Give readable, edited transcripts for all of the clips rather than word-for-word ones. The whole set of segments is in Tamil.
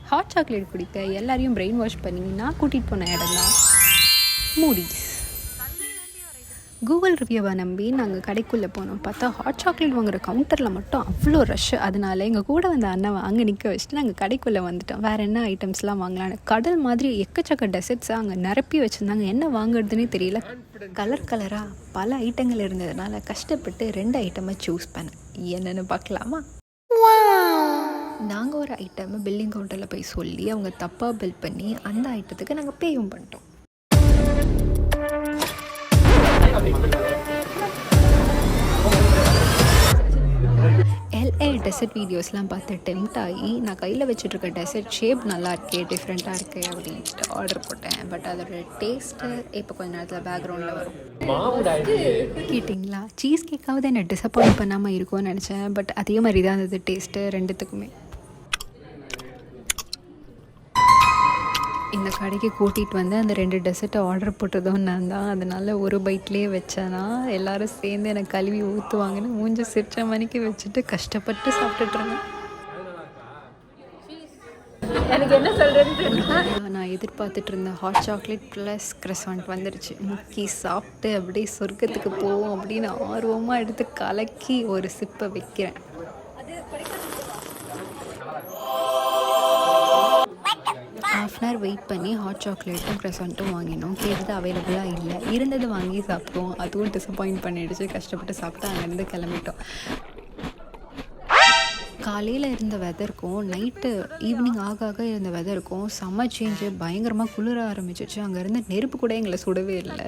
ஹாட் சாக்லேட் குடிக்க எல்லாரையும் பிரெயின் வாஷ் பண்ணி நான் கூட்டிகிட்டு போன இடம் தான் மூடிஸ். கூகுள் ரிவ்யூவை நம்பி நாங்கள் கடைக்குள்ளே போனோம். பார்த்தா ஹாட் சாக்லேட் வாங்குகிற கவுண்டரில் மட்டும் அவ்வளோ ரஷ். அதனால எங்கள் கூட வந்த அண்ணாவை அங்கே நிற்க வச்சுட்டு நாங்கள் கடைக்குள்ளே வந்துட்டோம். வேறு என்ன ஐட்டம்ஸ்லாம் வாங்கலான்னு. கடல் மாதிரி எக்கச்சக்க டெசர்ட்ஸை அங்கே நிரப்பி வச்சுருந்தாங்க. என்ன வாங்குறதுனே தெரியல. கலர் கலராக பல ஐட்டங்கள் இருந்ததுனால கஷ்டப்பட்டு 2 ஐட்டமாக சூஸ் பண்ணேன். என்னென்னு பார்க்கலாமா? நாங்கள் ஒரு ஐட்டமை பில்லிங் கவுண்டரில் போய் சொல்லி அவங்க தப்பாக பில் பண்ணி அந்த ஐட்டத்துக்கு நாங்கள் பேயும் பண்ணிட்டோம். LA டெசர்ட் வீடியோஸ்லாம் பார்த்து டெம்ட் ஆகி நான் கையில் வச்சுட்ருக்க டெசர்ட் ஷேப் நல்லா இருக்கே, டிஃப்ரெண்ட்டாக இருக்கே அப்படின்ட்டு ஆர்டர் போட்டேன். பட் அதோட டேஸ்ட்டு இப்போ கொஞ்ச நேரத்தில் பேக்ரவுண்டில் வரும். கேட்டிங்களா? சீஸ் கேக்காவது என்னை டிசப்பாயிண்ட் பண்ணாமல் இருக்கும்னு நினச்சேன். பட் அதே மாதிரி தான் இருந்தது டேஸ்ட்டு ரெண்டுத்துக்குமே. இந்த கடைக்கு கூட்டிகிட்டு வந்து அந்த 2 டெசர்ட்டை ஆர்டர் போட்டதும் நான் தான். அதனால் ஒரு பைட்லேயே வச்சேன்னா எல்லோரும் சேர்ந்து எனக்கு கழுவி ஊற்றுவாங்கன்னு மூஞ்சி சிரிச்ச மணிக்கு வச்சுட்டு கஷ்டப்பட்டு சாப்பிட்டுட்ருந்தேன். எனக்கு என்ன சொல்கிறேன்னு நான் எதிர்பார்த்துட்டு இருந்தேன் ஹாட் சாக்லேட் ப்ளஸ் க்ரஸாண்ட் வந்துருச்சு. முக்கி சாப்பிட்டு அப்படியே சொர்க்கத்துக்கு போவோம் அப்படின்னு ஆர்வமாக எடுத்து கலக்கி ஒரு சிப்பை வைக்கிறேன். ½ hour வெயிட் பண்ணி ஹாட் சாக்லேட்டும் க்ரஸாண்ட்டும் வாங்கினோம். கேட்டது அவைலபிளாக இல்லை. இருந்தது வாங்கி சாப்பிட்டோம். அதுவும் டிசப்பாயிண்ட் பண்ணிடுச்சு. கஷ்டப்பட்டு சாப்பிட்டு அங்கேருந்து கிளம்பிட்டோம். காலையில் இருந்த வெதருக்கும் நைட்டு ஈவினிங் ஆக இருந்த வெதருக்கும் செம்ம சேஞ்சு. பயங்கரமாக குளிர ஆரம்பிச்சிச்சு. அங்கேருந்து நெருப்பு கூட எங்களை சுடவே இல்லை.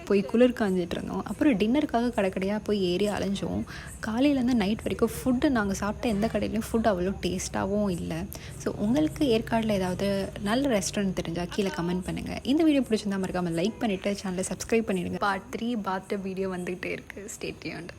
போய் குளிர் காஞ்சிட்டு இருந்தோம். அப்புறம் டின்னருக்காக கடைக்கடையாக போய் ஏறி அலைஞ்சோம். காலையிலேருந்து நைட் வரைக்கும் ஃபுட்டு நாங்கள் சாப்பிட்ட எந்த கடையிலையும் ஃபுட் அவ்வளோ டேஸ்ட்டாகவும் இல்லை. ஸோ உங்களுக்கு ஏற்காடில் ஏதாவது நல்ல ரெஸ்டாரண்ட் தெரிஞ்சால் கீழே கமெண்ட் பண்ணுங்கள். இந்த வீடியோ பிடிச்சிருந்தா மறக்காமல் லைக் பண்ணிவிட்டு சேனலை சப்ஸ்கிரைப் பண்ணிவிடுங்க. Part 3 பாத் டப் வீடியோ வந்துகிட்டே இருக்குது. Stay tuned.